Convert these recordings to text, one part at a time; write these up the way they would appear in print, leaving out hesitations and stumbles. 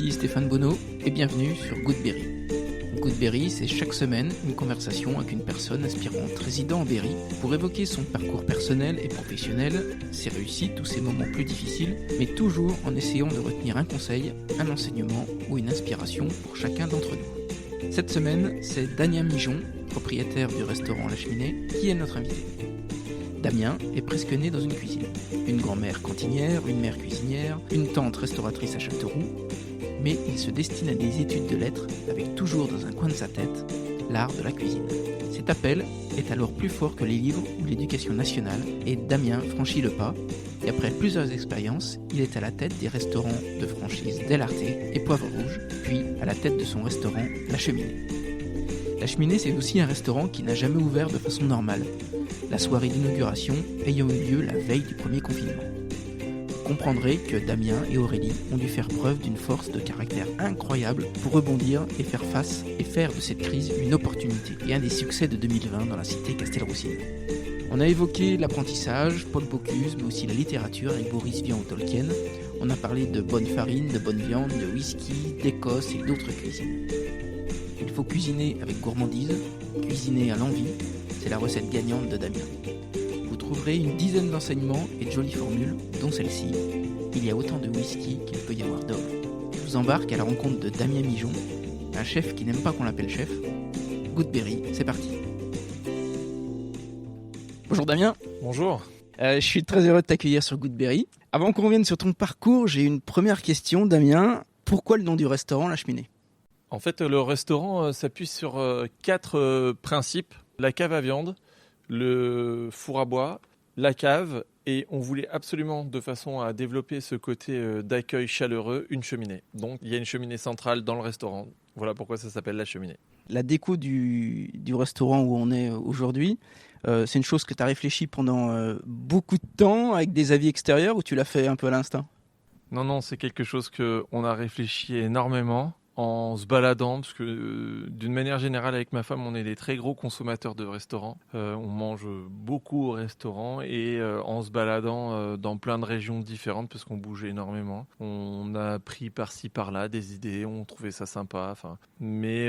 ici Stéphane Bonneau et bienvenue sur Goodberry. Goodberry, c'est chaque semaine une conversation avec une personne inspirante résidant en Berry pour évoquer son parcours personnel et professionnel, ses réussites ou ses moments plus difficiles, mais toujours en essayant de retenir un conseil, un enseignement ou une inspiration pour chacun d'entre nous. Cette semaine, c'est Damien Mijon, propriétaire du restaurant La Cheminée, qui est notre invité. Damien est presque né dans une cuisine. Une grand-mère cantinière, une mère cuisinière, une tante restauratrice à Châteauroux. Mais il se destine à des études de lettres avec toujours dans un coin de sa tête l'art de la cuisine. Cet appel est alors plus fort que les livres ou l'éducation nationale et Damien franchit le pas. Et après plusieurs expériences, il est à la tête des restaurants de franchise Del Arte et Poivre Rouge, puis à la tête de son restaurant La Cheminée. La Cheminée, c'est aussi un restaurant qui n'a jamais ouvert de façon normale, la soirée d'inauguration ayant eu lieu la veille du premier confinement. Vous comprendrez que Damien et Aurélie ont dû faire preuve d'une force de caractère incroyable pour rebondir et faire face et faire de cette crise une opportunité et un des succès de 2020 dans la cité Castelroussine. On a évoqué l'apprentissage, Paul Bocuse, mais aussi la littérature avec Boris Vian-Tolkien. On a parlé de bonne farine, de bonne viande, de whisky, d'Écosse et d'autres cuisines. Il faut cuisiner avec gourmandise, cuisiner à l'envie, c'est la recette gagnante de Damien. Vous trouverez une dizaine d'enseignements et de jolies formules, dont celle-ci. Il y a autant de whisky qu'il peut y avoir d'hommes. Je vous embarque à la rencontre de Damien Mijon, un chef qui n'aime pas qu'on l'appelle chef. Goodberry, c'est parti. Bonjour Damien. Bonjour. Je suis très heureux de t'accueillir sur Goodberry. Avant qu'on revienne sur ton parcours, j'ai une première question, Damien. Pourquoi le nom du restaurant La Cheminée ? En fait, le restaurant s'appuie sur 4 principes. La cave à viande, le four à bois, la cave, et on voulait absolument, de façon à développer ce côté d'accueil chaleureux, une cheminée. Donc, il y a une cheminée centrale dans le restaurant. Voilà pourquoi ça s'appelle La Cheminée. La déco du restaurant où on est aujourd'hui, c'est une chose que tu as réfléchi pendant beaucoup de temps avec des avis extérieurs ou tu l'as fait un peu à l'instinct ? Non, c'est quelque chose qu'on a réfléchi énormément en se baladant, parce que d'une manière générale avec ma femme, on est des très gros consommateurs de restaurants. On mange beaucoup au restaurant et en se baladant dans plein de régions différentes, parce qu'on bouge énormément. On a pris par-ci par-là des idées, on trouvait ça sympa. Mais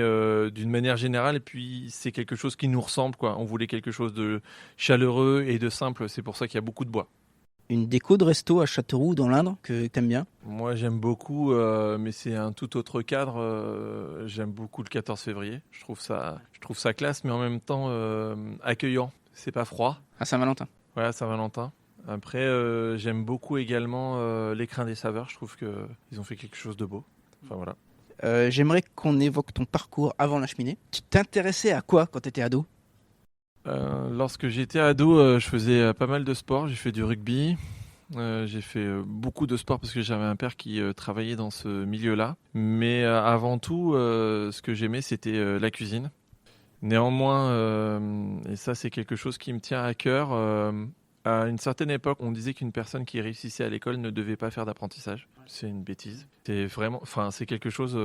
d'une manière générale, et puis c'est quelque chose qui nous ressemble, quoi. On voulait quelque chose de chaleureux et de simple, c'est pour ça qu'il y a beaucoup de bois. Une déco de resto à Châteauroux dans l'Indre que t'aimes bien ? Moi j'aime beaucoup, mais c'est un tout autre cadre. J'aime beaucoup le 14 février. Je trouve ça classe, mais en même temps accueillant. C'est pas froid. À Saint-Valentin. Voilà, Saint-Valentin. Après, j'aime beaucoup également l'écrin des saveurs. Je trouve qu'ils ont fait quelque chose de beau. Enfin voilà. J'aimerais qu'on évoque ton parcours avant La Cheminée. Tu t'intéressais à quoi quand t'étais ado ? Lorsque j'étais ado, je faisais pas mal de sport. J'ai fait du rugby. J'ai fait beaucoup de sport parce que j'avais un père qui travaillait dans ce milieu-là. Mais avant tout, ce que j'aimais, c'était la cuisine. Néanmoins, et ça c'est quelque chose qui me tient à cœur, à une certaine époque, on disait qu'une personne qui réussissait à l'école ne devait pas faire d'apprentissage. C'est une bêtise. C'est quelque chose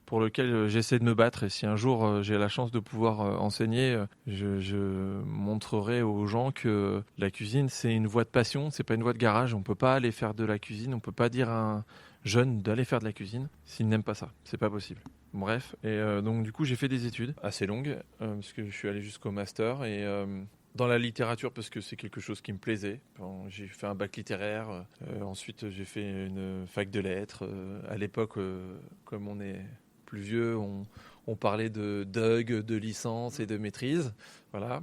pour lequel j'essaie de me battre. Et si un jour j'ai la chance de pouvoir enseigner, je montrerai aux gens que la cuisine, c'est une voie de passion, c'est pas une voie de garage. On peut pas aller faire de la cuisine, on peut pas dire à un jeune d'aller faire de la cuisine s'il n'aime pas ça. C'est pas possible. Bref, et donc du coup j'ai fait des études assez longues, parce que je suis allé jusqu'au master, et dans la littérature parce que c'est quelque chose qui me plaisait. J'ai fait un bac littéraire, ensuite j'ai fait une fac de lettres. À l'époque, comme on est plus vieux, on parlait de DUG, de licence et de maîtrise. Voilà.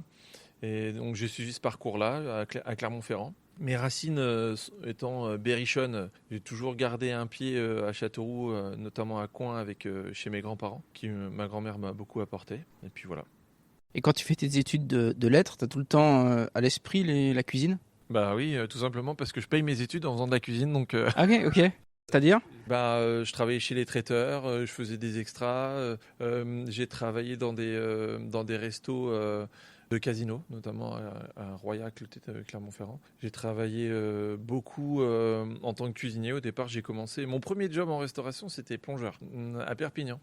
Et donc j'ai suivi ce parcours-là à Clermont-Ferrand. Mes racines étant berrichonnes, j'ai toujours gardé un pied à Châteauroux, notamment à Coing chez mes grands-parents, ma grand-mère m'a beaucoup apporté. Et puis voilà. Et quand tu fais tes études de lettres, t'as tout le temps à l'esprit la cuisine ? Bah oui, tout simplement parce que je paye mes études en faisant de la cuisine. Donc, Ok. C'est-à-dire ? je travaillais chez les traiteurs, je faisais des extras, j'ai travaillé dans des restos de casino, notamment à Royac, Clermont-Ferrand. J'ai travaillé beaucoup en tant que cuisinier. Au départ, j'ai commencé. Mon premier job en restauration, c'était plongeur à Perpignan.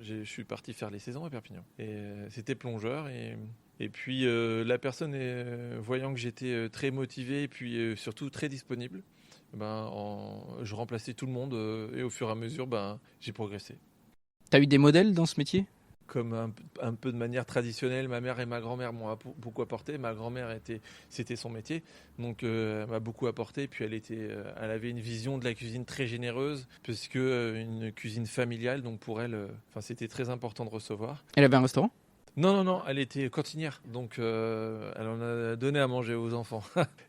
Je suis parti faire les saisons à Perpignan. Et c'était plongeur. Et puis la personne, voyant que j'étais très motivé et puis surtout très disponible, je remplaçais tout le monde et au fur et à mesure, j'ai progressé. T'as eu des modèles dans ce métier ? Comme un peu de manière traditionnelle, ma mère et ma grand-mère m'ont beaucoup apporté. Ma grand-mère, c'était son métier, donc elle m'a beaucoup apporté. Puis elle avait une vision de la cuisine très généreuse, puisque une cuisine familiale, donc pour elle, c'était très important de recevoir. Elle avait un restaurant ? Non, elle était cantinière, donc elle en a donné à manger aux enfants.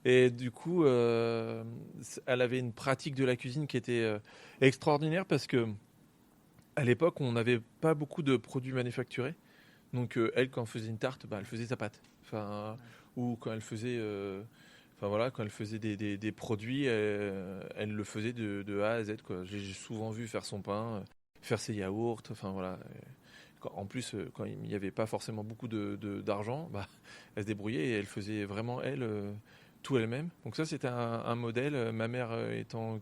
Et du coup, elle avait une pratique de la cuisine qui était extraordinaire, parce que à l'époque, on n'avait pas beaucoup de produits manufacturés. Donc elle, quand elle faisait une tarte, elle faisait sa pâte. Ou quand elle faisait, quand elle faisait des produits, elle le faisait de A à Z, quoi. J'ai souvent vu faire son pain, faire ses yaourts. En plus, quand il n'y avait pas forcément beaucoup d'argent, elle se débrouillait et elle faisait vraiment tout elle-même. Donc ça, c'était un modèle. Ma mère étant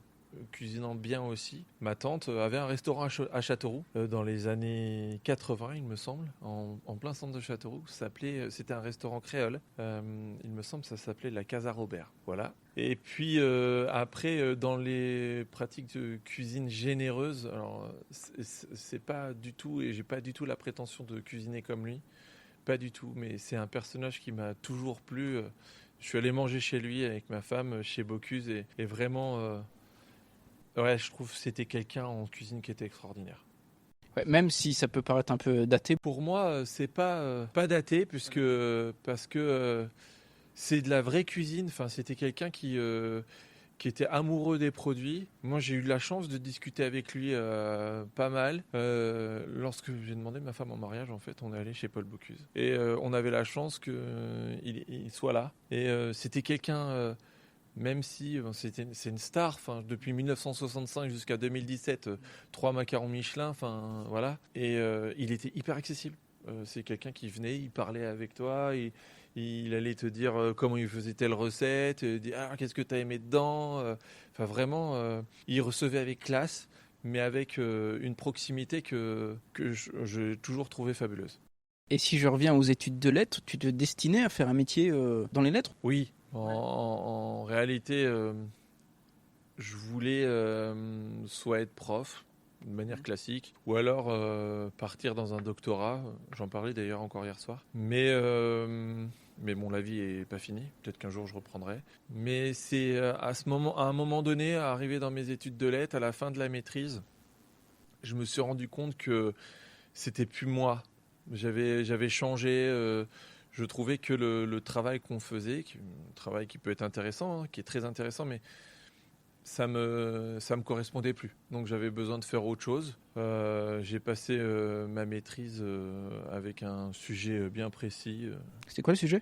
cuisinant bien aussi. Ma tante avait un restaurant à Châteauroux dans les années 80, il me semble, en plein centre de Châteauroux. C'était un restaurant créole. Il me semble que ça s'appelait la Casa Robert. Voilà. Et puis après, dans les pratiques de cuisine généreuse, alors c'est pas du tout, et j'ai pas du tout la prétention de cuisiner comme lui. Pas du tout, mais c'est un personnage qui m'a toujours plu. Je suis allé manger chez lui avec ma femme, chez Bocuse, et vraiment... Ouais, je trouve que c'était quelqu'un en cuisine qui était extraordinaire. Ouais, même si ça peut paraître un peu daté. Pour moi, c'est pas daté, parce que c'est de la vraie cuisine. Enfin, c'était quelqu'un qui était amoureux des produits. Moi, j'ai eu la chance de discuter avec lui pas mal. Lorsque j'ai demandé ma femme en mariage, en fait, on est allé chez Paul Bocuse. Et on avait la chance qu'il soit là. Et c'était quelqu'un... même si c'est une star, depuis 1965 jusqu'à 2017, 3 macarons Michelin, voilà. Et il était hyper accessible. C'est quelqu'un qui venait, il parlait avec toi, il allait te dire comment il faisait telle recette, dire qu'est-ce que tu as aimé dedans. Vraiment, il recevait avec classe, mais avec une proximité que j'ai toujours trouvé fabuleuse. Et si je reviens aux études de lettres, tu te destinais à faire un métier dans les lettres ? Oui. En réalité, je voulais soit être prof de manière classique, ou alors partir dans un doctorat. J'en parlais d'ailleurs encore hier soir. Mais bon, la vie est pas finie. Peut-être qu'un jour je reprendrai. Mais c'est à un moment donné, arrivé dans mes études de lettres, à la fin de la maîtrise, je me suis rendu compte que c'était plus moi. J'avais changé. Je trouvais que le travail qu'on faisait, un travail qui peut être intéressant, qui est très intéressant, mais ça me correspondait plus. Donc j'avais besoin de faire autre chose. J'ai passé ma maîtrise avec un sujet bien précis. C'était quoi le sujet ?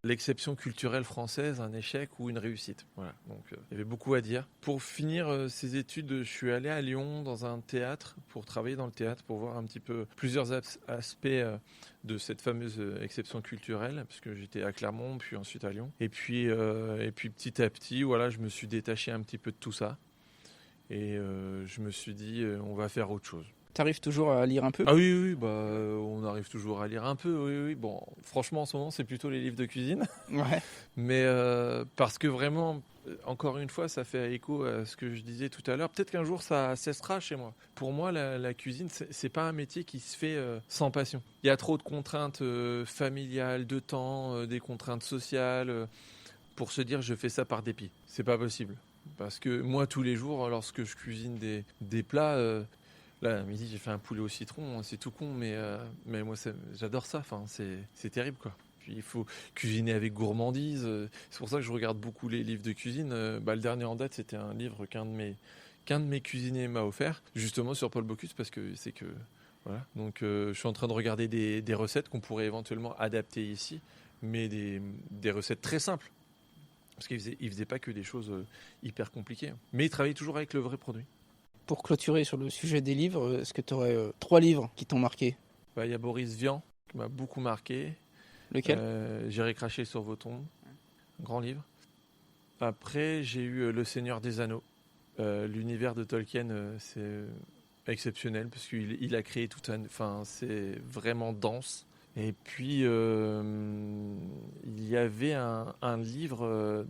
L'exception culturelle française, un échec ou une réussite. Voilà. Donc il y avait beaucoup à dire. Pour finir ces études, je suis allé à Lyon dans un théâtre pour travailler dans le théâtre, pour voir un petit peu plusieurs aspects de cette fameuse exception culturelle, puisque j'étais à Clermont, puis ensuite à Lyon. Et puis petit à petit, voilà, je me suis détaché un petit peu de tout ça. Et je me suis dit, on va faire autre chose. T'arrives toujours à lire un peu ? Ah oui, on arrive toujours à lire un peu, oui. Bon, franchement, en ce moment, c'est plutôt les livres de cuisine. Ouais. Mais parce que vraiment, encore une fois, ça fait écho à ce que je disais tout à l'heure. Peut-être qu'un jour, ça cessera chez moi. Pour moi, la cuisine, c'est pas un métier qui se fait sans passion. Il y a trop de contraintes familiales, de temps, des contraintes sociales, pour se dire je fais ça par dépit. C'est pas possible. Parce que moi, tous les jours, lorsque je cuisine des plats... là, à midi, j'ai fait un poulet au citron, c'est tout con, mais moi, j'adore ça, c'est terrible, quoi. Puis il faut cuisiner avec gourmandise, c'est pour ça que je regarde beaucoup les livres de cuisine. Le dernier en date, c'était un livre qu'un de mes cuisiniers m'a offert, justement sur Paul Bocuse, parce que c'est que... Voilà. Donc je suis en train de regarder des recettes qu'on pourrait éventuellement adapter ici, mais des recettes très simples. Parce qu'il faisait pas que des choses hyper compliquées. Mais il travaillait toujours avec le vrai produit. Pour clôturer sur le sujet des livres, est-ce que tu aurais 3 livres qui t'ont marqué ? Il y a Boris Vian, qui m'a beaucoup marqué. Lequel ? J'irai cracher sur vos tombes. Grand livre. Après, j'ai eu Le Seigneur des Anneaux. L'univers de Tolkien, c'est exceptionnel, parce qu'il a créé tout un... c'est vraiment dense. Et puis, il y avait un livre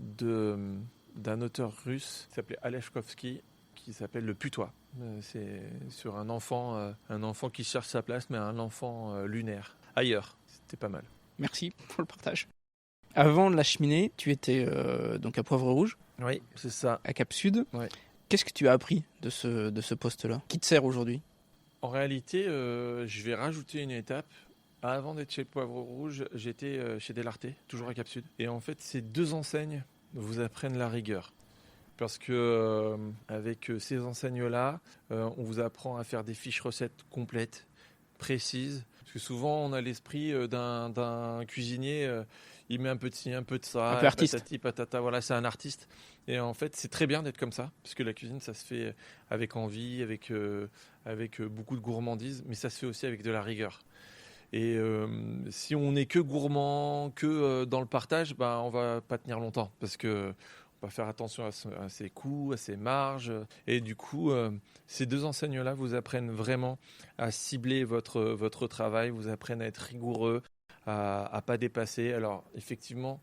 d'un auteur russe qui s'appelait Aleshkovski, qui s'appelle Le Putois. C'est sur un enfant qui cherche sa place, mais un enfant lunaire, ailleurs. C'était pas mal. Merci pour le partage. Avant La Cheminée, tu étais donc à Poivre Rouge. Oui, c'est ça. À Cap Sud. Ouais. Qu'est-ce que tu as appris de ce poste-là qui te sert aujourd'hui? En réalité, je vais rajouter une étape. Avant d'être chez Poivre Rouge, j'étais chez Delarté, toujours à Cap Sud. Et en fait, ces 2 enseignes vous apprennent la rigueur. Parce que avec ces enseignes-là, on vous apprend à faire des fiches recettes complètes, précises. Parce que souvent, on a l'esprit d'un cuisinier, il met un peu de ci, un peu de ça, un peu artiste. Patati, patata, voilà, c'est un artiste. Et en fait, c'est très bien d'être comme ça, parce que la cuisine, ça se fait avec envie, avec beaucoup de gourmandise, mais ça se fait aussi avec de la rigueur. Et si on n'est que gourmand, que dans le partage, on va pas tenir longtemps, parce que on va faire attention à ses coûts, à ses marges. Et du coup, ces 2 enseignes-là vous apprennent vraiment à cibler votre travail, vous apprennent à être rigoureux, à pas dépasser. Alors, effectivement,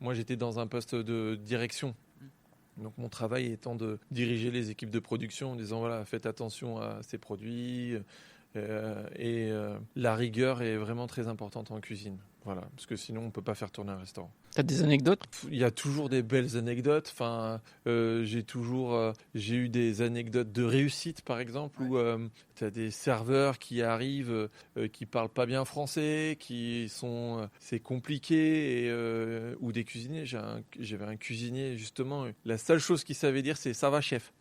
moi, j'étais dans un poste de direction. Donc, mon travail étant de diriger les équipes de production en disant, voilà, faites attention à ces produits. La rigueur est vraiment très importante en cuisine. Voilà, parce que sinon, on ne peut pas faire tourner un restaurant. Tu as des anecdotes? Il y a toujours des belles anecdotes. J'ai eu des anecdotes de réussite, par exemple, où tu as des serveurs qui arrivent, qui parlent pas bien français, c'est compliqué, ou des cuisiniers. J'avais un cuisinier, justement, la seule chose qu'il savait dire, c'est ça va, chef.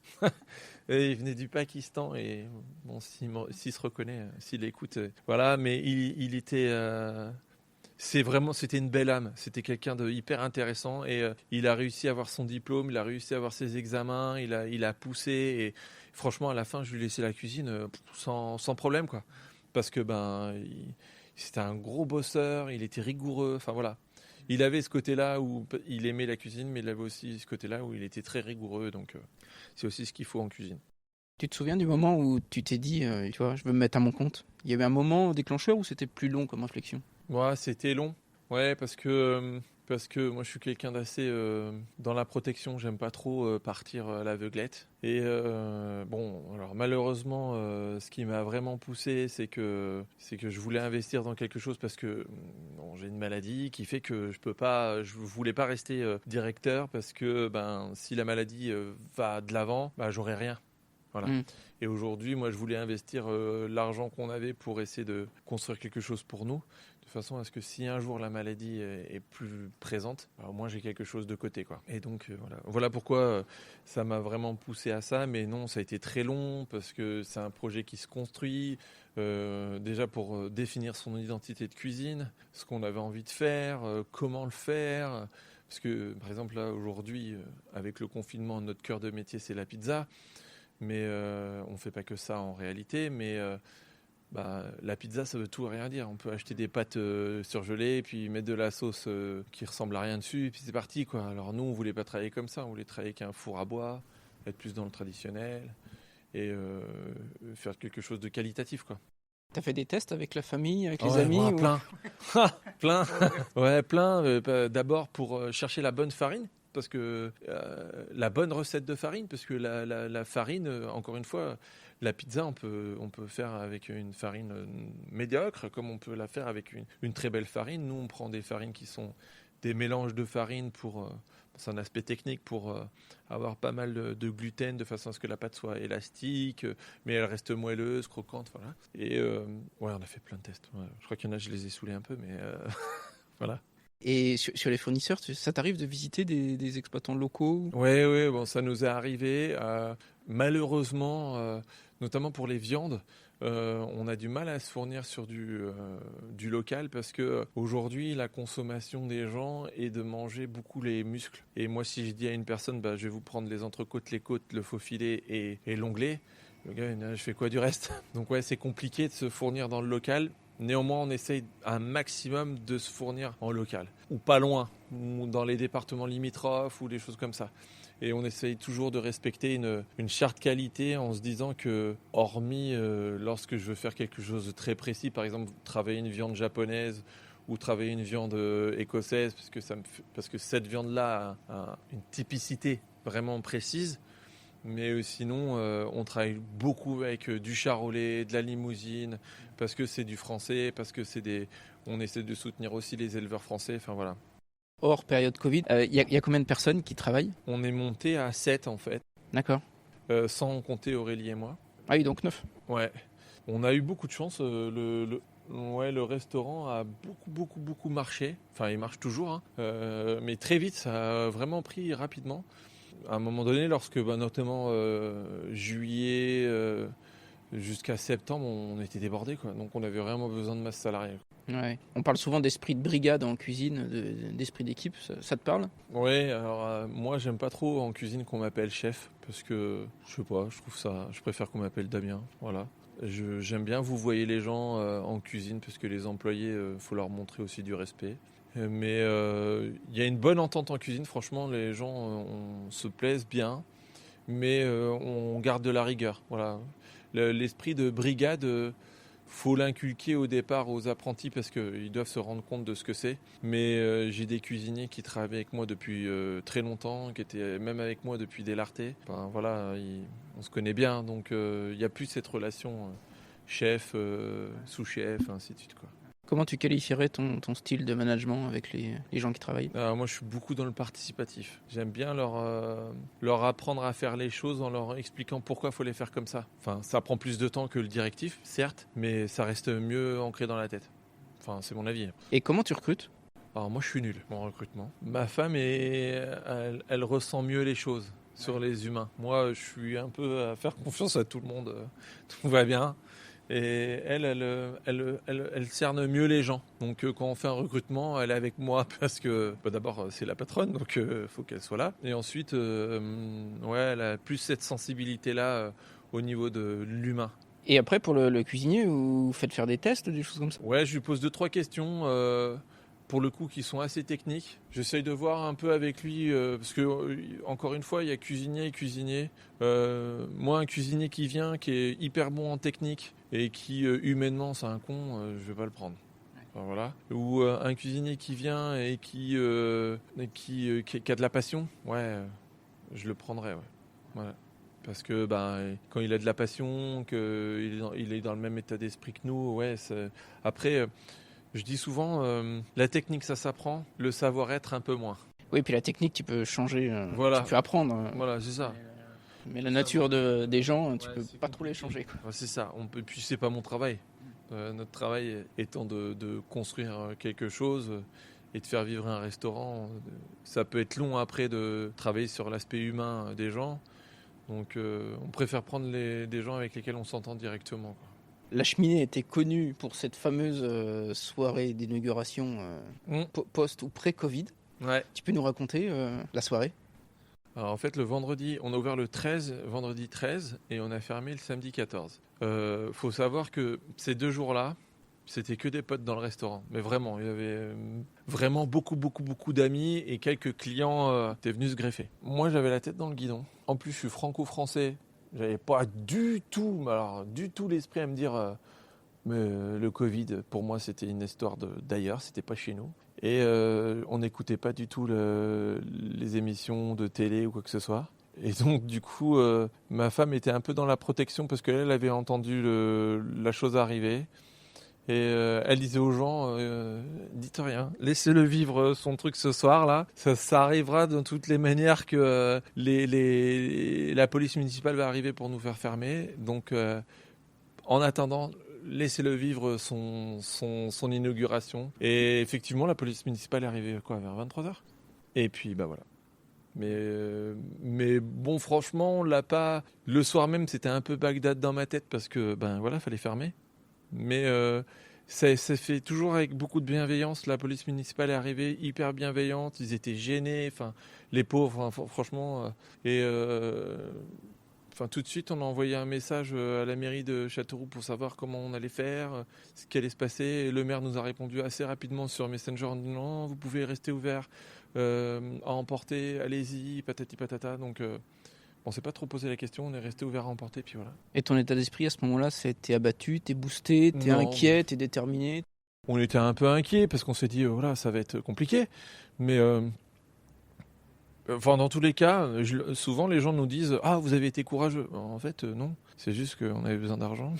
Et il venait du Pakistan, et bon, s'il se reconnaît, s'il écoute, voilà. Mais il était c'était une belle âme. C'était quelqu'un de hyper intéressant, et il a réussi à avoir son diplôme, il a réussi à avoir ses examens, il a poussé, et franchement, à la fin, je lui laissais la cuisine sans problème, quoi. Parce que c'était un gros bosseur, il était rigoureux. Enfin voilà, il avait ce côté-là où il aimait la cuisine, mais il avait aussi ce côté-là où il était très rigoureux. Donc c'est aussi ce qu'il faut en cuisine. Tu te souviens du moment où tu t'es dit, tu vois, je veux me mettre à mon compte? Il y avait un moment déclencheur ou c'était plus long comme réflexion? Ouais, c'était long. Ouais, parce que moi je suis quelqu'un d'assez dans la protection. J'aime pas trop partir à l'aveuglette. Et alors malheureusement, ce qui m'a vraiment poussé, c'est que je voulais investir dans quelque chose, parce que j'ai une maladie qui fait que je voulais pas rester directeur, parce que si la maladie va de l'avant, j'aurai rien. Voilà. Et aujourd'hui, moi, je voulais investir l'argent qu'on avait pour essayer de construire quelque chose pour nous, de façon à ce que si un jour la maladie est plus présente, au moins j'ai quelque chose de côté, quoi. Et donc voilà pourquoi ça m'a vraiment poussé à ça. Mais non, ça a été très long, parce que c'est un projet qui se construit. Déjà pour définir son identité de cuisine, ce qu'on avait envie de faire, comment le faire. Parce que par exemple là aujourd'hui, avec le confinement, notre cœur de métier, c'est la pizza. Mais on ne fait pas que ça en réalité. Mais la pizza, ça veut tout et rien dire. On peut acheter des pâtes surgelées, et puis mettre de la sauce qui ressemble à rien dessus, et puis c'est parti, quoi. Alors nous, on voulait pas travailler comme ça. On voulait travailler avec un four à bois, être plus dans le traditionnel, et faire quelque chose de qualitatif, quoi. T'as fait des tests avec la famille, avec les amis? Plein. Plein. Ouais, plein. D'abord pour chercher la bonne farine. Parce que la bonne recette de farine, parce que la farine, encore une fois, la pizza, on peut faire avec une farine médiocre, comme on peut la faire avec une très belle farine. Nous, on prend des farines qui sont des mélanges de farine c'est un aspect technique, pour avoir pas mal de gluten, de façon à ce que la pâte soit élastique, mais elle reste moelleuse, croquante, voilà. Et on a fait plein de tests. Ouais. Je crois qu'il y en a, je les ai saoulés un peu, mais voilà. Et sur les fournisseurs, ça t'arrive de visiter des exploitants locaux? Oui, bon, ça nous est arrivé. Malheureusement, notamment pour les viandes, on a du mal à se fournir sur du local, parce que aujourd'hui, la consommation des gens est de manger beaucoup les muscles. Et moi, si je dis à une personne, je vais vous prendre les entrecôtes, les côtes, le faux filet et l'onglet, le gars, je fais quoi du reste? Donc ouais, c'est compliqué de se fournir dans le local. Néanmoins, on essaye un maximum de se fournir en local, ou pas loin, ou dans les départements limitrophes, ou des choses comme ça. Et on essaye toujours de respecter une charte qualité, en se disant que, hormis lorsque je veux faire quelque chose de très précis, par exemple travailler une viande japonaise ou travailler une viande écossaise parce que cette viande-là a une typicité vraiment précise. Mais sinon, on travaille beaucoup avec du charolais, de la limousine, parce que c'est du français, parce que on essaie de soutenir aussi les éleveurs français. Enfin voilà. Hors période Covid, il y a combien de personnes qui travaillent ? On est monté à 7 en fait, D'accord. sans compter Aurélie et moi. Ah oui, donc 9. Ouais. On a eu beaucoup de chance. Le restaurant a beaucoup marché. Enfin, il marche toujours, hein. Mais très vite, ça a vraiment pris rapidement. À un moment donné, lorsque notamment juillet jusqu'à septembre, on était débordés, quoi. Donc on avait vraiment besoin de masse salariale. Ouais. On parle souvent d'esprit de brigade en cuisine, d'esprit d'équipe. Ça te parle ? Ouais, alors moi j'aime pas trop en cuisine qu'on m'appelle chef parce que je sais pas, je préfère qu'on m'appelle Damien. Voilà. J'aime bien vous voyez les gens en cuisine parce que les employés, faut leur montrer aussi du respect. Mais il y a une bonne entente en cuisine, franchement, les gens on se plaisent bien, mais on garde de la rigueur. Voilà. L'esprit de brigade, faut l'inculquer au départ aux apprentis parce qu'ils doivent se rendre compte de ce que c'est. Mais j'ai des cuisiniers qui travaillent avec moi depuis très longtemps, qui étaient même avec moi depuis dès l'Arte. Enfin, voilà, on se connaît bien, donc il n'y a plus cette relation chef, sous-chef, ainsi de suite, quoi. Comment tu qualifierais ton style de management avec les gens qui travaillent ? Moi, je suis beaucoup dans le participatif. J'aime bien leur apprendre à faire les choses en leur expliquant pourquoi il faut les faire comme ça. Enfin, ça prend plus de temps que le directif, certes, mais ça reste mieux ancré dans la tête. Enfin, c'est mon avis. Et comment tu recrutes ? Alors, moi, je suis nul en recrutement. Ma femme, elle ressent mieux les choses sur les humains. Moi, je suis un peu à faire confiance à tout le monde. Tout va bien. Et elle cerne mieux les gens. Donc quand on fait un recrutement, elle est avec moi parce que d'abord c'est la patronne, donc faut qu'elle soit là. Et ensuite, elle a plus cette sensibilité-là au niveau de l'humain. Et après pour le cuisinier, vous faites faire des tests, des choses comme ça ? Ouais, je lui pose 2-3 questions. Pour le coup, qui sont assez techniques. J'essaye de voir un peu avec lui, parce que, encore une fois, il y a cuisinier et cuisinier. Moi, un cuisinier qui vient, qui est hyper bon en technique, et qui, humainement, c'est un con, je vais pas le prendre. Enfin, voilà. Ou un cuisinier qui vient et qui a de la passion, je le prendrais, ouais. Voilà. Parce que quand il a de la passion, qu'il est dans le même état d'esprit que nous, après... Je dis souvent, la technique ça s'apprend, le savoir-être un peu moins. Oui, puis la technique tu peux changer, voilà. Tu peux apprendre. Voilà, c'est ça. Mais la nature des gens, tu peux pas trop les changer, quoi. Ouais, c'est ça, puis c'est pas mon travail. Notre travail étant de construire quelque chose et de faire vivre un restaurant. Ça peut être long après de travailler sur l'aspect humain des gens. Donc on préfère prendre des gens avec lesquels on s'entend directement, quoi. La Cheminée était connue pour cette fameuse soirée d'inauguration post ou pré-Covid. Ouais. Tu peux nous raconter la soirée ? Alors en fait, le vendredi, on a ouvert vendredi 13 et on a fermé le samedi 14. Faut savoir que ces 2 jours-là, c'était que des potes dans le restaurant. Mais vraiment, il y avait vraiment beaucoup d'amis et quelques clients étaient venus se greffer. Moi, j'avais la tête dans le guidon. En plus, je suis franco-français. J'avais pas du tout l'esprit à me dire mais le Covid, pour moi, c'était une histoire d'ailleurs, c'était pas chez nous. Et on n'écoutait pas du tout les émissions de télé ou quoi que ce soit. Et donc, du coup, ma femme était un peu dans la protection parce qu'elle avait entendu la chose arriver. Et elle disait aux gens, dites rien, laissez-le vivre son truc ce soir-là. Ça arrivera de toutes les manières que la police municipale va arriver pour nous faire fermer. Donc, en attendant, laissez-le vivre son inauguration. Et effectivement, la police municipale est arrivée vers 23h. Et puis, voilà. Mais bon, franchement, on l'a pas... Le soir même, c'était un peu Bagdad dans ma tête parce que, fallait fermer. Mais ça fait toujours avec beaucoup de bienveillance. La police municipale est arrivée hyper bienveillante. Ils étaient gênés, les pauvres, franchement. Tout de suite, on a envoyé un message à la mairie de Châteauroux pour savoir comment on allait faire, ce qui allait se passer. Et le maire nous a répondu assez rapidement sur Messenger en disant non, vous pouvez rester ouvert, à emporter, allez-y, patati patata. Donc, on s'est pas trop posé la question, on est resté ouvert à emporter, puis voilà. Et ton état d'esprit à ce moment-là, t'es abattu, t'es boosté, t'es inquiet, t'es déterminé ? On était un peu inquiets parce qu'on s'est dit, voilà, ça va être compliqué. Mais dans tous les cas, souvent les gens nous disent, ah, vous avez été courageux. En fait, non. C'est juste qu'on avait besoin d'argent.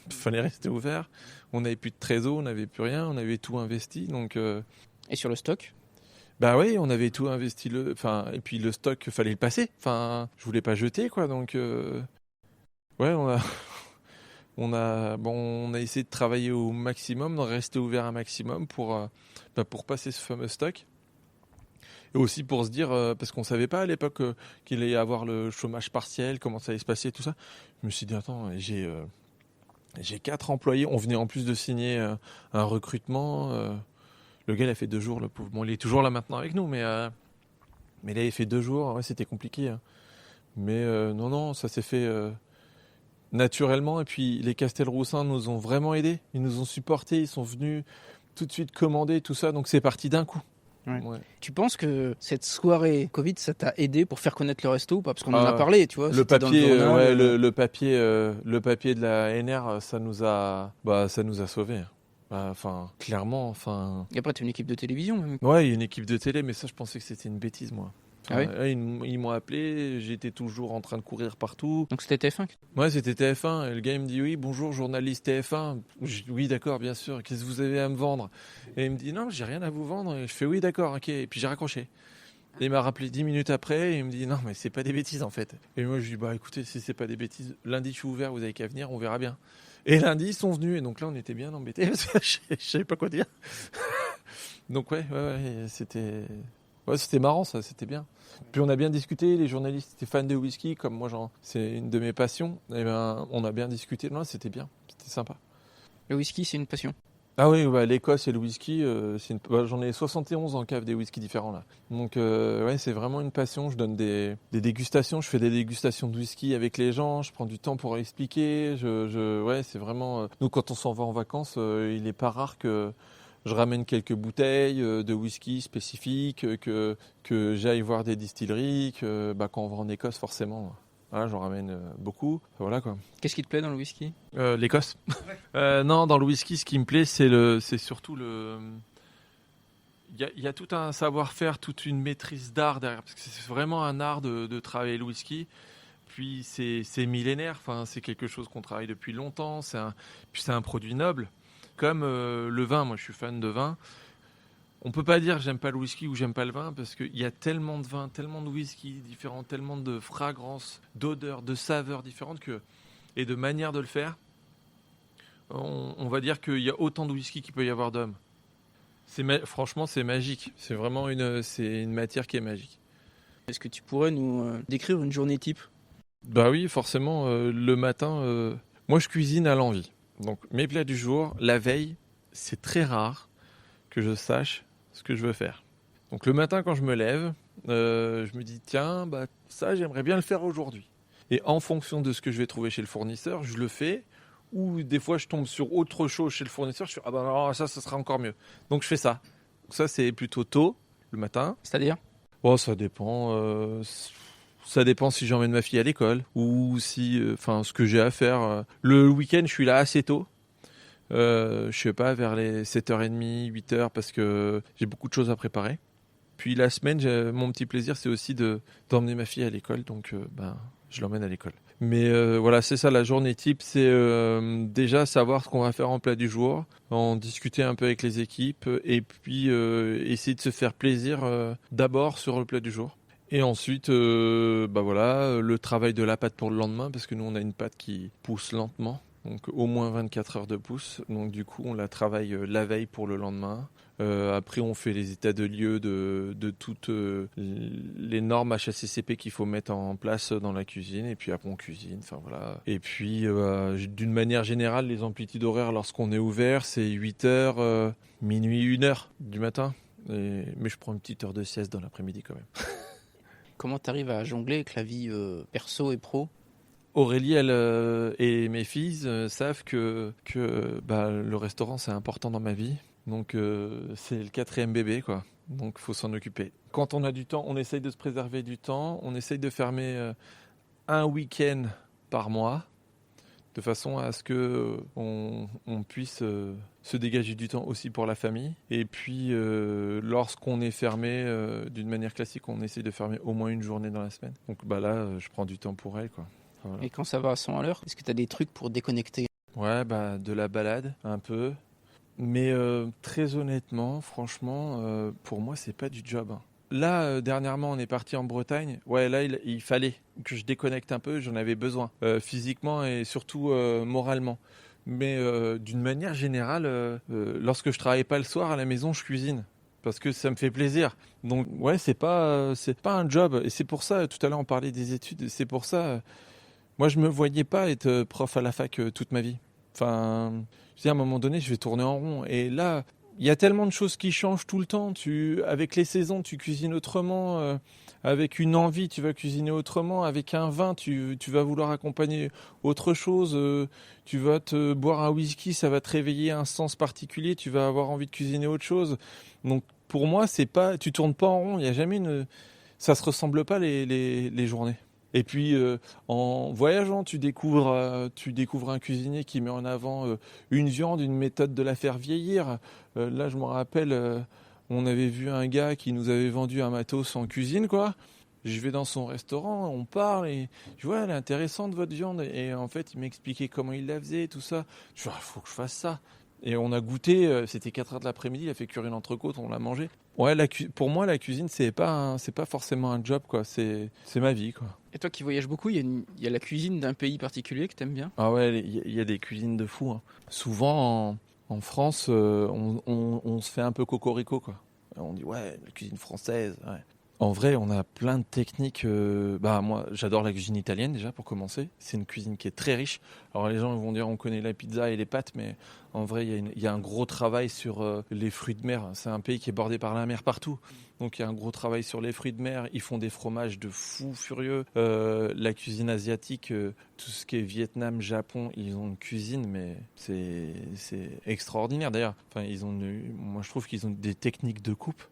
Il fallait rester ouvert. On n'avait plus de trésor, on n'avait plus rien. On avait tout investi. Donc, Et sur le stock? bah oui, on avait tout investi. Et puis le stock, fallait le passer. Enfin, je voulais pas jeter, quoi. Donc, ouais, on a essayé de travailler au maximum, de rester ouvert un maximum pour passer ce fameux stock. Et aussi pour se dire, parce qu'on ne savait pas à l'époque qu'il allait y avoir le chômage partiel, comment ça allait se passer, tout ça. Je me suis dit, attends, j'ai 4 employés. On venait en plus de signer un recrutement. Le gars, il a fait 2 jours, le pauvre. Bon, il est toujours là maintenant avec nous, mais là, il a fait 2 jours. Ouais, c'était compliqué. Hein. Mais non, ça s'est fait naturellement. Et puis, les Castelroussins nous ont vraiment aidés. Ils nous ont supportés. Ils sont venus tout de suite commander, tout ça. Donc, c'est parti d'un coup. Ouais. Ouais. Tu penses que cette soirée Covid, ça t'a aidé pour faire connaître le resto ou pas? Parce qu'on en a parlé, tu vois. Le c'était dans papier, journal, le papier de la NR, ça nous a sauvés. Enfin, clairement, enfin. Et après, tu as une équipe de télévision même. Ouais, il y a une équipe de télé, mais ça, je pensais que c'était une bêtise, moi. Ah oui? Là, ils m'ont appelé, j'étais toujours en train de courir partout. Donc c'était TF1? Ouais, c'était TF1. Et le gars, il me dit, oui, bonjour, journaliste TF1. Oui, d'accord, bien sûr. Qu'est-ce que vous avez à me vendre? Et il me dit, non, j'ai rien à vous vendre. Et je fais, oui, d'accord, ok. Et puis j'ai raccroché. Et il m'a rappelé 10 minutes après. Et il me dit, non, mais c'est pas des bêtises, en fait. Et moi, je lui dis, bah écoutez, si c'est pas des bêtises, lundi, je suis ouvert, vous avez qu'à venir, on verra bien. Et lundi, ils sont venus. Et donc là, on était bien embêtés parce que je savais pas quoi dire. Donc ouais, c'était marrant, ça, c'était bien. Puis on a bien discuté, les journalistes étaient fans de whisky, comme moi, c'est une de mes passions. Et ben, on a bien discuté, non, c'était bien, c'était sympa. Le whisky, c'est une passion. Ah oui, l'Écosse et le whisky, j'en ai 71 en cave des whiskies différents là. Donc ouais, c'est vraiment une passion. Je donne des dégustations, je fais des dégustations de whisky avec les gens, je prends du temps pour expliquer. Ouais, c'est vraiment. Nous, quand on s'en va en vacances, il n'est pas rare que je ramène quelques bouteilles de whisky spécifiques, que j'aille voir des distilleries, quand on va en Écosse, forcément. Voilà, j'en ramène beaucoup. Voilà quoi. Qu'est-ce qui te plaît dans le whisky? L'Écosse. Non, dans le whisky, ce qui me plaît, c'est surtout le. Il y a tout un savoir-faire, toute une maîtrise d'art derrière, parce que c'est vraiment un art de travailler le whisky. Puis c'est millénaire. Enfin, c'est quelque chose qu'on travaille depuis longtemps. Puis c'est un produit noble. Comme le vin, moi je suis fan de vin. On peut pas dire j'aime pas le whisky ou j'aime pas le vin parce qu'il y a tellement de vins, tellement de whisky différents, tellement de fragrances, d'odeurs, de saveurs différentes et de manières de le faire. On va dire qu'il y a autant de whisky qu'il peut y avoir d'hommes. Franchement, c'est magique. C'est vraiment c'est une matière qui est magique. Est-ce que tu pourrais nous décrire une journée type? Bah oui, forcément, le matin, moi je cuisine à l'envie. Donc mes plats du jour, la veille, c'est très rare que je sache ce que je veux faire. Donc le matin quand je me lève, je me dis tiens, ça j'aimerais bien le faire aujourd'hui. Et en fonction de ce que je vais trouver chez le fournisseur, je le fais. Ou des fois je tombe sur autre chose chez le fournisseur, je fais alors ça sera encore mieux. Donc je fais ça. Donc ça c'est plutôt tôt le matin. C'est-à-dire? Bon, ça dépend. Ça dépend si j'emmène ma fille à l'école ou si, ce que j'ai à faire. Le week-end, je suis là assez tôt. Je sais pas, vers les 7h30, 8h, parce que j'ai beaucoup de choses à préparer. Puis la semaine, mon petit plaisir, c'est aussi d'emmener ma fille à l'école. Donc, je l'emmène à l'école. Mais voilà, c'est ça la journée type. C'est déjà savoir ce qu'on va faire en plat du jour, en discuter un peu avec les équipes et puis essayer de se faire plaisir d'abord sur le plat du jour. Et ensuite, le travail de la pâte pour le lendemain, parce que nous, on a une pâte qui pousse lentement, donc au moins 24 heures de pousse. Donc du coup, on la travaille la veille pour le lendemain. Après, on fait les états de lieu de toutes les normes HACCP qu'il faut mettre en place dans la cuisine. Et puis après, on cuisine. Enfin voilà. Et puis, d'une manière générale, les amplitudes horaires lorsqu'on est ouvert, c'est 8h, minuit, 1h du matin. Mais je prends une petite heure de sieste dans l'après-midi quand même. Comment tu arrives à jongler avec la vie perso et pro? Aurélie, elle et mes filles savent que le restaurant c'est important dans ma vie. Donc c'est le 4e bébé quoi. Donc faut s'en occuper. Quand on a du temps, on essaye de se préserver du temps. On essaye de fermer un week-end par mois. de façon à ce que on puisse se dégager du temps aussi pour la famille. Et puis, lorsqu'on est fermé, d'une manière classique, on essaie de fermer au moins une journée dans la semaine. Donc là, je prends du temps pour elle, quoi. Voilà. Et quand ça va à 100 à l'heure, est-ce que tu as des trucs pour déconnecter? Ouais, de la balade, un peu. Mais très honnêtement, franchement, pour moi, c'est pas du job, hein. Là, dernièrement, on est parti en Bretagne. Ouais, là, il fallait que je déconnecte un peu. J'en avais besoin, physiquement et surtout moralement. Mais d'une manière générale, lorsque je travaille pas le soir à la maison, je cuisine parce que ça me fait plaisir. Donc, ouais, c'est pas un job. Et c'est pour ça, tout à l'heure, on parlait des études. C'est pour ça, moi, je me voyais pas être prof à la fac toute ma vie. Enfin, je dis, à un moment donné, je vais tourner en rond. Et là, il y a tellement de choses qui changent tout le temps. Avec les saisons, tu cuisines autrement. Avec une envie, tu vas cuisiner autrement. Avec un vin, tu vas vouloir accompagner autre chose. Tu vas te boire un whisky, ça va te réveiller un sens particulier. Tu vas avoir envie de cuisiner autre chose. Donc, pour moi, tu tournes pas en rond. Il y a jamais ça se ressemble pas les journées. Et puis en voyageant, tu découvres un cuisinier qui met en avant une viande, une méthode de la faire vieillir. Là, je me rappelle, on avait vu un gars qui nous avait vendu un matos en cuisine, quoi. Je vais dans son restaurant, on parle et je vois, elle est intéressante votre viande. Et en fait, il m'expliquait comment il la faisait, tout ça. Je dis, il faut que je fasse ça. Et on a goûté, c'était 4h de l'après-midi, il a fait cuire une entrecôte, on l'a mangé. Ouais, pour moi, la cuisine, c'est pas forcément un job, quoi. C'est ma vie, quoi. Et toi qui voyages beaucoup, il y a la cuisine d'un pays particulier que t'aimes bien? Ah ouais, il y a des cuisines de fou, hein. Souvent, en France, on se fait un peu cocorico, quoi. On dit, ouais, la cuisine française, ouais. En vrai, on a plein de techniques. Moi, j'adore la cuisine italienne déjà pour commencer. C'est une cuisine qui est très riche. Alors les gens vont dire on connaît la pizza et les pâtes, mais en vrai, il y a un gros travail sur les fruits de mer. C'est un pays qui est bordé par la mer partout. Donc il y a un gros travail sur les fruits de mer. Ils font des fromages de fous furieux. La cuisine asiatique, tout ce qui est Vietnam, Japon, ils ont une cuisine, mais c'est extraordinaire d'ailleurs. Enfin, moi je trouve qu'ils ont des techniques de coupe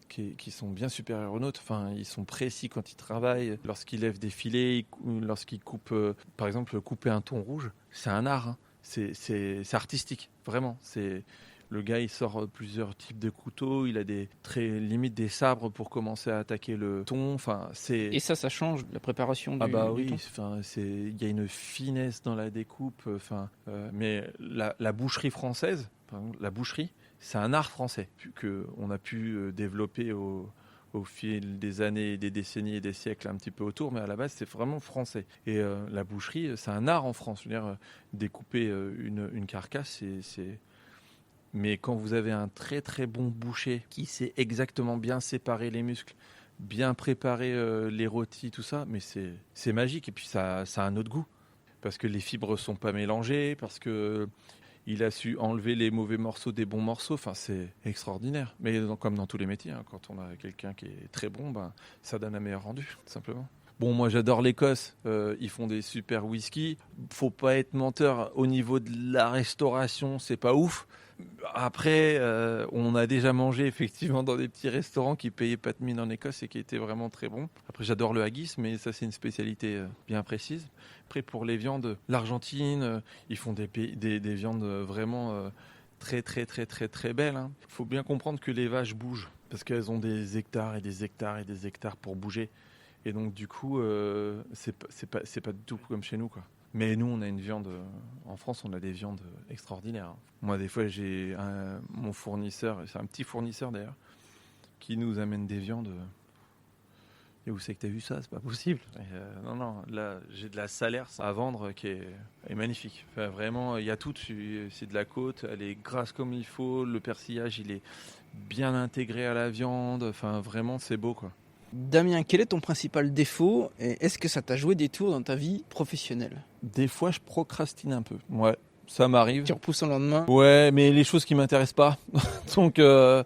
qui sont bien supérieurs aux nôtres. Enfin, ils sont précis quand ils travaillent. Lorsqu'ils lèvent des filets, lorsqu'ils coupent, par exemple, couper un thon rouge, c'est un art, hein. C'est artistique, vraiment. Le gars, il sort plusieurs types de couteaux. Il a limite des sabres pour commencer à attaquer le thon. Enfin, Et ça change la préparation du oui. thon. Enfin, il y a une finesse dans la découpe. Enfin, mais la boucherie française, par exemple, la boucherie, c'est un art français qu'on a pu développer au fil des années, des décennies et des siècles un petit peu autour, mais à la base c'est vraiment français. Et la boucherie, c'est un art en France. Je veux dire, découper une carcasse, mais quand vous avez un très très bon boucher qui sait exactement bien séparer les muscles, bien préparer les rôtis, tout ça, mais c'est magique. Et puis ça a un autre goût parce que les fibres sont pas mélangées, parce que il a su enlever les mauvais morceaux des bons morceaux. Enfin, c'est extraordinaire. Mais comme dans tous les métiers, hein, quand on a quelqu'un qui est très bon, ça donne un meilleur rendu, tout simplement. Bon, moi, j'adore l'Écosse. Ils font des super whisky. Faut pas être menteur. Au niveau de la restauration, c'est pas ouf. Après, on a déjà mangé effectivement dans des petits restaurants qui payaient pas de mine en Écosse et qui étaient vraiment très bons. Après, j'adore le haggis, mais ça, c'est une spécialité bien précise. Après, pour les viandes, l'Argentine, ils font des viandes vraiment très, très, très, très, très belles, hein. Faut bien comprendre que les vaches bougent parce qu'elles ont des hectares et des hectares et des hectares pour bouger. Et donc, du coup, c'est pas du tout comme chez nous, quoi. Mais nous, on a une viande. En France, on a des viandes extraordinaires. Moi, des fois, j'ai mon fournisseur, c'est un petit fournisseur d'ailleurs, qui nous amène des viandes. Et où c'est que tu as vu ça? C'est pas possible. Non, là, j'ai de la salaire à vendre qui est magnifique. Enfin, vraiment, il y a tout dessus. C'est de la côte, elle est grasse comme il faut. Le persillage, il est bien intégré à la viande. Enfin, vraiment, c'est beau, quoi. Damien, quel est ton principal défaut et est-ce que ça t'a joué des tours dans ta vie professionnelle? Des fois, je procrastine un peu. Ouais, ça m'arrive. Tu repousses au lendemain? Ouais, mais les choses qui m'intéressent pas. Donc,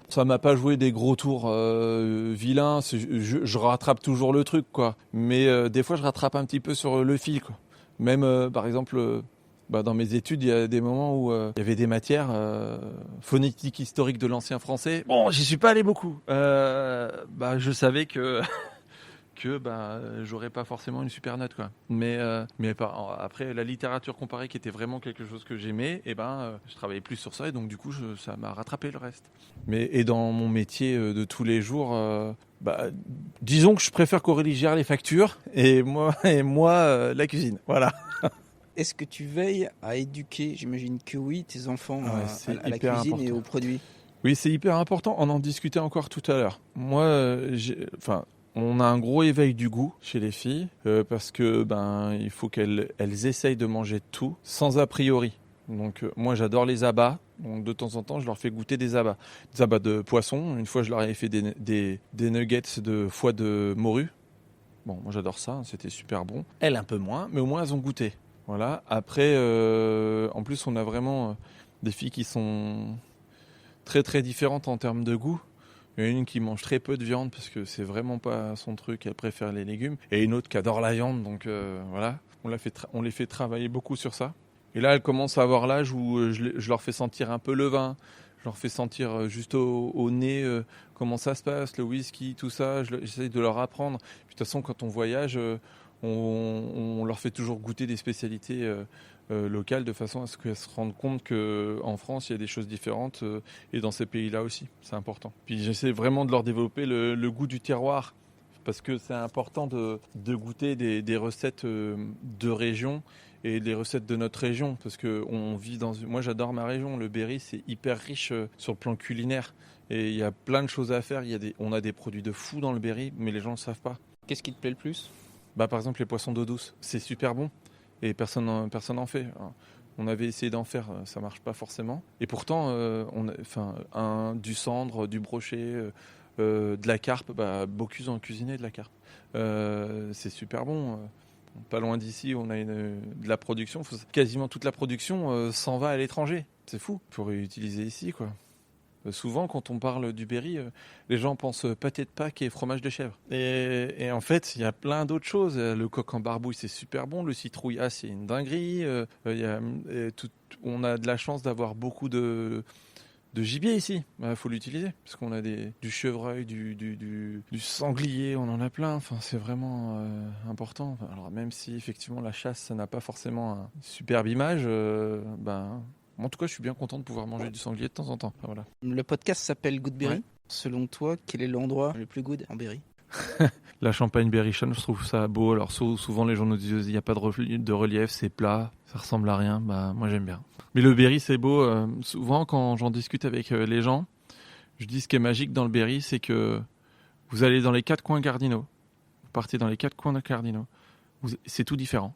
ça m'a pas joué des gros tours vilains. Je rattrape toujours le truc, quoi. Mais des fois, je rattrape un petit peu sur le fil, quoi. Même, par exemple... dans mes études, il y a des moments où il y avait des matières phonétique historique de l'ancien français. Bon, j'y suis pas allé beaucoup. Je savais que que j'aurais pas forcément une super note, quoi. Mais après, la littérature comparée qui était vraiment quelque chose que j'aimais, je travaillais plus sur ça et donc du coup ça m'a rattrapé le reste. Et dans mon métier de tous les jours, disons que je préfère qu'Aurélie gère les factures et moi la cuisine. Voilà. Est-ce que tu veilles à éduquer, j'imagine que oui, tes enfants à la cuisine important. Et aux produits? Oui, c'est hyper important. On en discutait encore tout à l'heure. Moi, on a un gros éveil du goût chez les filles parce que il faut qu'elles essayent de manger tout sans a priori. Donc moi j'adore les abats. Donc de temps en temps je leur fais goûter des abats de poisson. Une fois je leur ai fait des nuggets de foie de morue. Bon, moi j'adore ça, c'était super bon. Elles un peu moins, mais au moins elles ont goûté. Voilà. Après, en plus on a vraiment des filles qui sont très très différentes en termes de goût. Il y en a une qui mange très peu de viande parce que c'est vraiment pas son truc, elle préfère les légumes. Et une autre qui adore la viande, donc voilà. On les fait travailler beaucoup sur ça. Et là, elles commencent à avoir l'âge où je leur fais sentir un peu le vin. Je leur fais sentir juste au nez comment ça se passe, le whisky, tout ça. J'essaie de leur apprendre. Puis, de toute façon, quand on voyage, on leur fait toujours goûter des spécialités locales de façon à ce qu'elles se rendent compte qu'en France, il y a des choses différentes et dans ces pays-là aussi. C'est important. Puis j'essaie vraiment de leur développer le goût du terroir parce que c'est important de goûter des recettes de région et des recettes de notre région parce que moi j'adore ma région, le Berry c'est hyper riche sur le plan culinaire et il y a plein de choses à faire, on a des produits de fou dans le Berry mais les gens ne le savent pas. Qu'est-ce qui te plaît le plus? Par exemple les poissons d'eau douce, c'est super bon et personne n'en fait. On avait essayé d'en faire, ça marche pas forcément et pourtant du cendre, du brochet, de la carpe, Bocuse en cuisiné de la carpe, c'est super bon. Pas loin d'ici, on a de la production. Quasiment toute la production s'en va à l'étranger. C'est fou. Il faut réutiliser ici, quoi. Souvent, quand on parle du Berry, les gens pensent pâté de Pâques et fromage de chèvre. Et en fait, il y a plein d'autres choses. Le coq en barbouille, c'est super bon. Le citrouille, c'est une dinguerie. On a de la chance d'avoir beaucoup de gibier ici, faut l'utiliser parce qu'on a du chevreuil, du sanglier, on en a plein. Enfin, c'est vraiment important. Alors même si effectivement la chasse, ça n'a pas forcément une superbe image, en tout cas, je suis bien content de pouvoir manger du sanglier de temps en temps. Voilà. Le podcast s'appelle Good Berry. Ouais. Selon toi, quel est l'endroit le plus good en Berry? La Champagne Berrichonne, je trouve ça beau. Alors souvent les gens nous disent il n'y a pas de relief, c'est plat, ça ressemble à rien. Moi j'aime bien. Mais le Berry c'est beau. Souvent quand j'en discute avec les gens, je dis ce qui est magique dans le Berry, c'est que vous allez dans les 4 coins cardinaux. Vous partez dans les 4 coins cardinaux. C'est tout différent.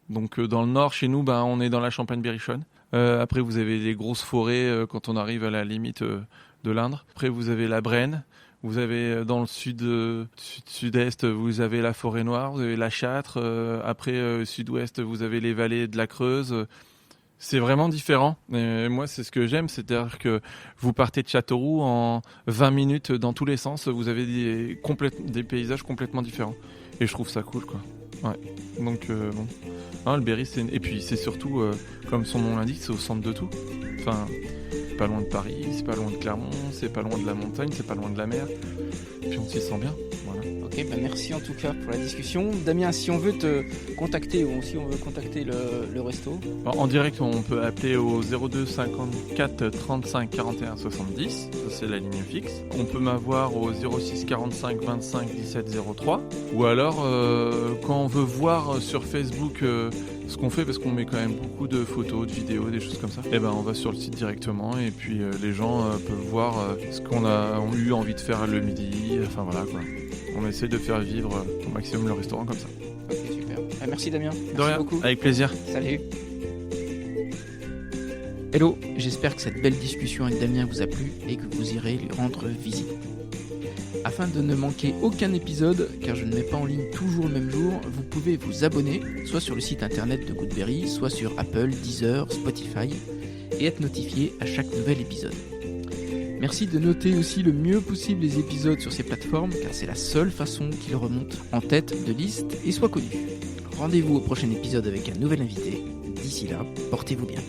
Donc dans le nord chez nous, on est dans la Champagne Berrichonne. Après vous avez des grosses forêts quand on arrive à la limite de l'Indre. Après vous avez la Brenne. Vous avez dans le sud-est, vous avez la forêt noire, vous avez la Châtre. Après, sud-ouest, vous avez les vallées de la Creuse. C'est vraiment différent. Et moi, c'est ce que j'aime, c'est-à-dire que vous partez de Châteauroux en 20 minutes dans tous les sens. Vous avez des paysages complètement différents. Et je trouve ça cool, quoi. Ouais. Donc, le Berry, et puis c'est surtout, comme son nom l'indique, c'est au centre de tout. Enfin, c'est pas loin de Paris, c'est pas loin de Clermont, c'est pas loin de la montagne, c'est pas loin de la mer. Et puis on s'y sent bien. Voilà. Ok, merci en tout cas pour la discussion. Damien, si on veut te contacter ou si on veut contacter le resto, en direct, on peut appeler au 02 54 35 41 70. Ça, c'est la ligne fixe. On peut m'avoir au 06 45 25 17 03. Ou alors, quand on veut voir sur Facebook ce qu'on fait, parce qu'on met quand même beaucoup de photos, de vidéos, des choses comme ça, on va sur le site directement et puis les gens peuvent voir ce qu'on a eu envie de faire le midi. Enfin voilà quoi. On essaie de faire vivre au maximum le restaurant comme ça. Ok, super. Merci Damien. De rien, beaucoup. Avec plaisir. Salut. Hello, j'espère que cette belle discussion avec Damien vous a plu et que vous irez lui rendre visite. Afin de ne manquer aucun épisode, car je ne mets pas en ligne toujours le même jour, vous pouvez vous abonner, soit sur le site internet de Good Berry, soit sur Apple, Deezer, Spotify, et être notifié à chaque nouvel épisode. Merci de noter aussi le mieux possible les épisodes sur ces plateformes, car c'est la seule façon qu'ils remontent en tête de liste et soient connus. Rendez-vous au prochain épisode avec un nouvel invité. D'ici là, portez-vous bien.